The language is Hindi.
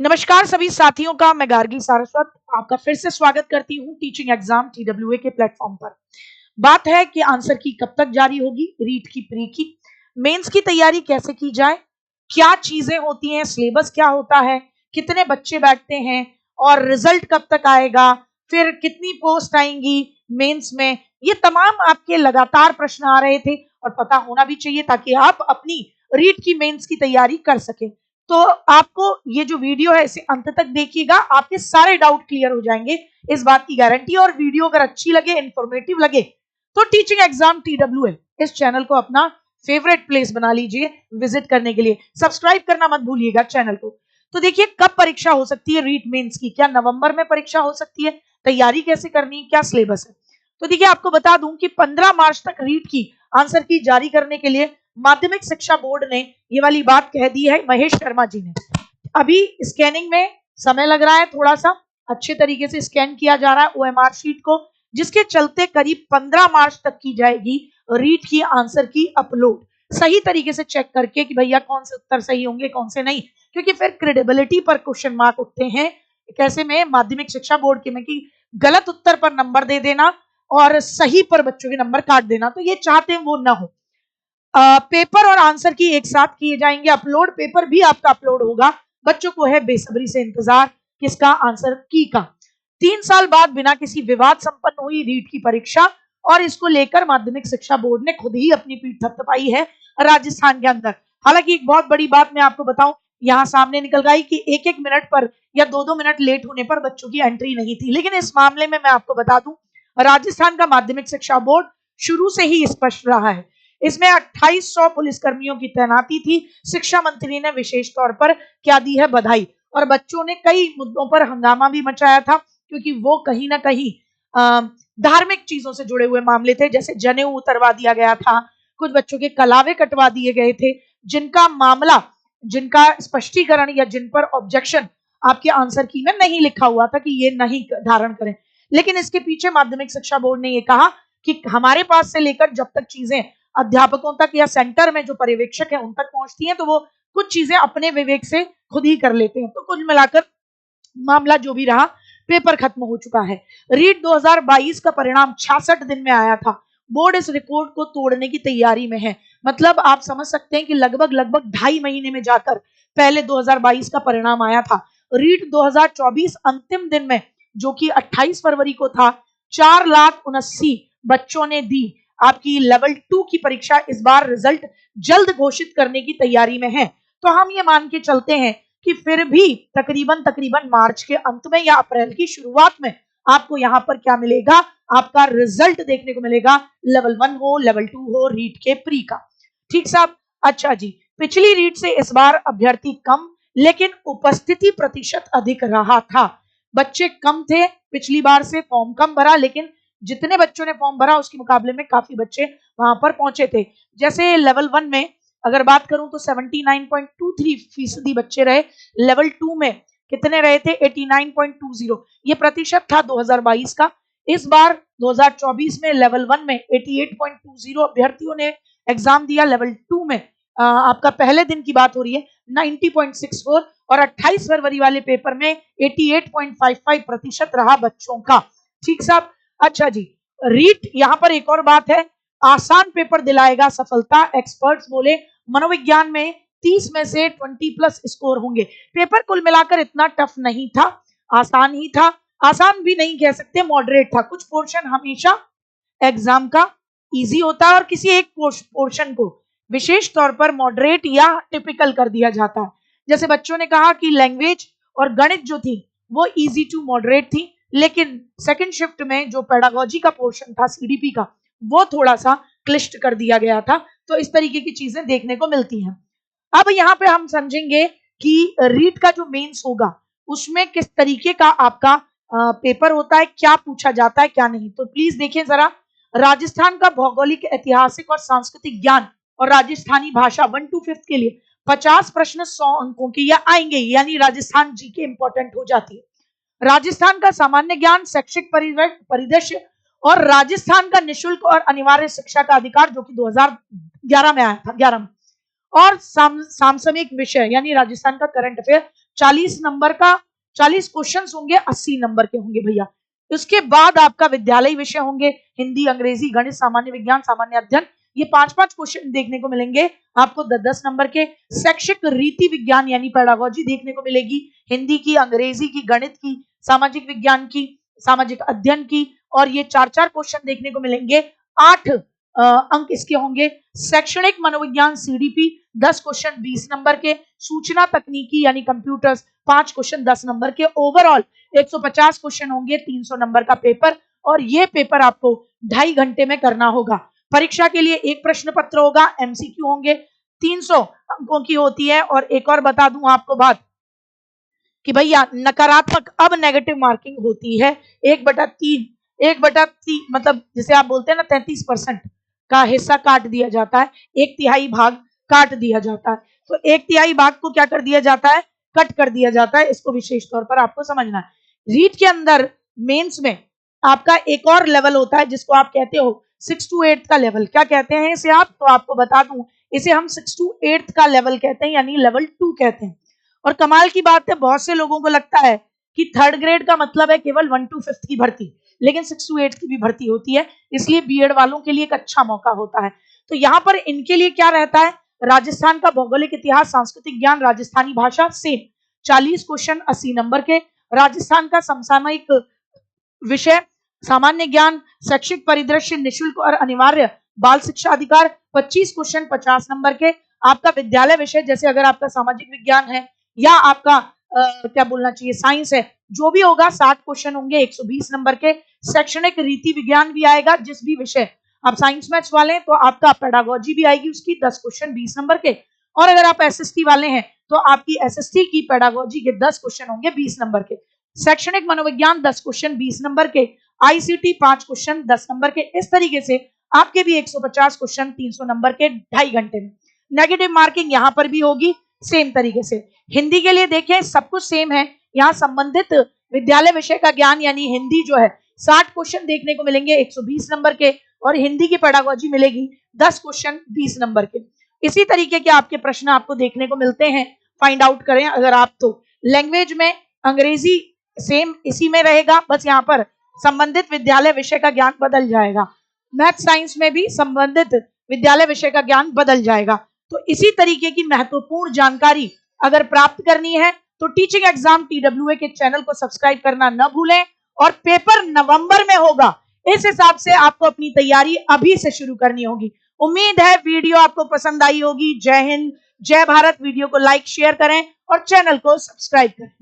नमस्कार सभी साथियों का, मैं गार्गी सारस्वत आपका फिर से स्वागत करती हूँ टीचिंग एग्जाम TWA के प्लेटफॉर्म पर। बात है कि आंसर की कब तक जारी होगी, रीट की, प्री की, मेंस की तैयारी कैसे की जाए, क्या चीजें होती हैं, सिलेबस क्या होता है, कितने बच्चे बैठते हैं और रिजल्ट कब तक आएगा, फिर कितनी पोस्ट आएंगी मेंस में। ये तमाम आपके लगातार प्रश्न आ रहे थे और पता होना भी चाहिए ताकि आप अपनी रीट की, मेंस की तैयारी कर सकें। तो आपको ये जो वीडियो है इसे अंत तक देखिएगा, आपके सारे डाउट क्लियर हो जाएंगे, इस बात की गारंटी। और वीडियो अगर अच्छी लगे, इंफॉर्मेटिव लगे तो टीचिंग एग्जाम TWA इस चैनल को अपना फेवरेट प्लेस बना लीजिए विजिट करने के लिए। सब्सक्राइब करना मत भूलिएगा चैनल को। तो देखिए, कब परीक्षा हो सकती है रीट मेंस की, क्या नवंबर में परीक्षा हो सकती है, तैयारी कैसे करनी, क्या सिलेबस है। तो देखिए, आपको बता दूं कि 15 मार्च तक रीट की आंसर की जारी करने के लिए माध्यमिक शिक्षा बोर्ड ने ये वाली बात कह दी है महेश शर्मा जी ने। अभी स्कैनिंग में समय लग रहा है, थोड़ा सा अच्छे तरीके से स्कैन किया जा रहा है OMR शीट को, जिसके चलते करीब 15 मार्च तक की जाएगी रीट की आंसर की अपलोड, सही तरीके से चेक करके कि भैया कौन से उत्तर सही होंगे कौन से नहीं, क्योंकि फिर क्रेडिबिलिटी पर क्वेश्चन मार्क उठते हैं कैसे में माध्यमिक शिक्षा बोर्ड के में कि गलत उत्तर पर नंबर दे देना और सही पर बच्चों के नंबर काट देना। तो ये चाहते हैं वो ना हो। पेपर और आंसर की एक साथ किए जाएंगे अपलोड, पेपर भी आपका अपलोड होगा। बच्चों को है बेसब्री से इंतजार किसका, आंसर की का। 3 साल बाद बिना किसी विवाद संपन्न हुई रीट की परीक्षा, और इसको लेकर माध्यमिक शिक्षा बोर्ड ने खुद ही अपनी पीठ थपथपाई है राजस्थान के अंदर। हालांकि एक बहुत बड़ी बात मैं आपको बताऊं, यहां सामने निकल गई कि 1-1 मिनट पर या 2-2 मिनट लेट होने पर बच्चों की एंट्री नहीं थी, लेकिन इस मामले में मैं आपको बता दूं राजस्थान का माध्यमिक शिक्षा बोर्ड शुरू से ही स्पष्ट रहा है। इसमें 2800 पुलिसकर्मियों की तैनाती थी। शिक्षा मंत्री ने विशेष तौर पर क्या दी है, बधाई। और बच्चों ने कई मुद्दों पर हंगामा भी मचाया था, क्योंकि वो कहीं ना कहीं धार्मिक चीजों से जुड़े हुए मामले थे। जैसे जनेऊ उतरवा दिया गया था, कुछ बच्चों के कलावे कटवा दिए गए थे, जिनका मामला, जिनका स्पष्टीकरण या जिन पर ऑब्जेक्शन आपके आंसर की में नहीं लिखा हुआ था कि ये नहीं धारण करें। लेकिन इसके पीछे माध्यमिक शिक्षा बोर्ड ने ये कहा कि हमारे पास से लेकर जब तक चीजें अध्यापकों तक या सेंटर में जो पर्यवेक्षक है उन तक पहुंचती हैं, तो वो कुछ चीजें अपने विवेक से खुद ही कर लेते हैं। तो कुल मिलाकर मामला जो भी रहा, पेपर खत्म हो चुका है। रीट 2022 का परिणाम 66 दिन में आया था। बोर्ड इस रिकॉर्ड को तोड़ने की तैयारी में है। मतलब आप समझ सकते हैं कि लगभग 2.5 महीने में जाकर पहले 2022 का परिणाम आया था। रीट 2024 अंतिम दिन में, जो कि 28 फरवरी को था, 4,79,000 बच्चों ने दी आपकी लेवल 2 की परीक्षा। इस बार रिजल्ट जल्द घोषित करने की तैयारी में है। तो हम ये मान के चलते हैं कि फिर भी तकरीबन मार्च के अंत में या अप्रैल की शुरुआत में आपको यहाँ पर क्या मिलेगा, आपका रिजल्ट देखने को मिलेगा, लेवल 1 हो, लेवल 2 हो, रीट के प्री का। ठीक साहब। अच्छा जी, पिछली रीट से इस बार अभ्यर्थी कम, लेकिन उपस्थिति प्रतिशत अधिक रहा था। बच्चे कम थे पिछली बार से, फॉर्म कम भरा, लेकिन जितने बच्चों ने फॉर्म भरा उसके मुकाबले में काफी बच्चे वहां पर पहुंचे थे। जैसे लेवल 1 में अगर बात करूं तो 79.23% बच्चे रहे। लेवल 2 में कितने रहे थे, 89.20। ये प्रतिशत था 2022 का। इस बार 2024 में लेवल 1 में 88.20 अभ्यर्थियों ने एग्जाम दिया। लेवल 2 में आपका पहले दिन की बात हो रही है, 90.64, और 28 फरवरी वाले पेपर में 88.55% रहा बच्चों का। ठीक साहब। अच्छा जी, रीट यहां पर एक और बात है, आसान पेपर दिलाएगा सफलता, एक्सपर्ट्स बोले। मनोविज्ञान में 30 में से 20+ स्कोर होंगे। पेपर कुल मिलाकर इतना टफ नहीं था, आसान ही था। आसान भी नहीं कह सकते, मॉडरेट था। कुछ पोर्शन हमेशा एग्जाम का इजी होता है और किसी एक पोर्शन को विशेष तौर पर मॉडरेट या टिपिकल कर दिया जाता है। जैसे बच्चों ने कहा कि लैंग्वेज और गणित जो थी वो इजी टू मॉडरेट थी, लेकिन सेकंड शिफ्ट में जो पेडागोजी का पोर्शन था, CDP का, वो थोड़ा सा क्लिष्ट कर दिया गया था। तो इस तरीके की चीजें देखने को मिलती हैं। अब यहाँ पे हम समझेंगे कि रीट का जो मेंस होगा उसमें किस तरीके का आपका पेपर होता है, क्या पूछा जाता है क्या नहीं। तो प्लीज देखिए जरा, राजस्थान का भौगोलिक, ऐतिहासिक और सांस्कृतिक ज्ञान और राजस्थानी भाषा 1 to 5 के लिए 50 प्रश्न 100 अंकों के या आएंगे, यानी राजस्थान जीके इंपॉर्टेंट हो जाती है। राजस्थान का सामान्य ज्ञान, शैक्षिक परिदृश्य और राजस्थान का निशुल्क और अनिवार्य शिक्षा का अधिकार, जो कि 2011 में आया था, 11 में। और सामसामिक विषय यानी राजस्थान का करंट अफेयर 40 नंबर का 40 क्वेश्चन होंगे, 80 नंबर के होंगे भैया। उसके बाद आपका विद्यालय विषय होंगे हिंदी, अंग्रेजी, गणित, सामान्य विज्ञान, सामान्य अध्ययन। ये 5-5 क्वेश्चन देखने को मिलेंगे आपको 10-10 नंबर के। शैक्षिक रीति विज्ञान यानी पेडागोजी देखने को मिलेगी, हिंदी की, अंग्रेजी की, गणित की, सामाजिक विज्ञान की, सामाजिक अध्ययन की, और ये 4-4 क्वेश्चन देखने को मिलेंगे। 8 अंक इसके होंगे। शैक्षणिक मनोविज्ञान सीडीपी 10 क्वेश्चन 20 नंबर के। सूचना तकनीकी यानी कंप्यूटर्स 5 क्वेश्चन 10 नंबर के। ओवरऑल 150 क्वेश्चन होंगे, 300 नंबर का पेपर, और ये पेपर आपको 2.5 घंटे में करना होगा। परीक्षा के लिए एक प्रश्न पत्र होगा, एमसीक्यू होंगे, 300 अंकों की होती है। और एक और बता दूं आपको बात कि भैया नकारात्मक अब नेगेटिव मार्किंग होती है 1/3 मतलब जिसे आप बोलते हैं ना 33% का हिस्सा काट दिया जाता है, 1/3 भाग काट दिया जाता है। तो 1/3 भाग को क्या कर दिया जाता है, कट कर दिया जाता है। इसको विशेष तौर पर आपको समझना है। रीट के अंदर मेंस में आपका एक और लेवल होता है जिसको आप कहते हो 6 to 8 का लेवल। क्या कहते हैं इसे आप, तो आपको बता दूं, इसे हम 6 to 8 का लेवल कहते हैं, यानी लेवल 2 कहते हैं। और कमाल की बात है, बहुत से लोगों को लगता है कि 3rd ग्रेड का मतलब है केवल 1 to 5th की भर्ती, लेकिन 6 to 8 की भी भर्ती होती है, इसलिए बीएड वालों के लिए एक अच्छा मौका होता है। तो यहाँ पर इनके लिए क्या रहता है, राजस्थान का भौगोलिक इतिहास, सांस्कृतिक ज्ञान, राजस्थानी भाषा, सेम 40 क्वेश्चन 80 नंबर के। राजस्थान का समसामयिक विषय, सामान्य ज्ञान, शैक्षिक परिदृश्य, निःशुल्क और अनिवार्य बाल शिक्षा अधिकार 25 क्वेश्चन 50 नंबर के। आपका विद्यालय विषय, जैसे अगर आपका सामाजिक विज्ञान है या आपका क्या बोलना चाहिए साइंस है, जो भी होगा 60 क्वेश्चन होंगे 120 नंबर के। शैक्षणिक रीति विज्ञान भी आएगा, जिस भी विषय आप साइंस मैथ्स वाले हैं तो आपका पेडागोजी भी आएगी, उसकी 10 क्वेश्चन 20 नंबर के। और अगर आप एसएसटी वाले हैं तो आपकी एसएसटी की पेडागोजी के 10 क्वेश्चन होंगे 20 नंबर के। शैक्षणिक मनोविज्ञान 10 क्वेश्चन 20 नंबर के। आईसीटी 5 क्वेश्चन 10 नंबर के। इस तरीके से आपके भी 150 क्वेश्चन 300 नंबर के 2.5 घंटे में। नेगेटिव मार्किंग यहाँ पर भी होगी सेम तरीके से। हिंदी के लिए देखें सब कुछ सेम है, यहाँ संबंधित विद्यालय विषय का ज्ञान यानी हिंदी जो है 60 क्वेश्चन देखने को मिलेंगे 120 नंबर के, और हिंदी की पेडागोजी मिलेगी 10 क्वेश्चन 20 नंबर के। इसी तरीके के आपके प्रश्न आपको देखने को मिलते हैं, फाइंड आउट करें अगर आप तो। लैंग्वेज में अंग्रेजी सेम इसी में रहेगा, बस यहाँ पर संबंधित विद्यालय विषय का ज्ञान बदल जाएगा। मैथ साइंस में भी संबंधित विद्यालय विषय का ज्ञान बदल जाएगा। तो इसी तरीके की महत्वपूर्ण जानकारी अगर प्राप्त करनी है तो टीचिंग एग्जाम TWA के चैनल को सब्सक्राइब करना न भूलें। और पेपर नवंबर में होगा, इस हिसाब से आपको अपनी तैयारी अभी से शुरू करनी होगी। उम्मीद है वीडियो आपको पसंद आई होगी। जय हिंद, जय भारत। वीडियो को लाइक शेयर करें और चैनल को सब्सक्राइब करें।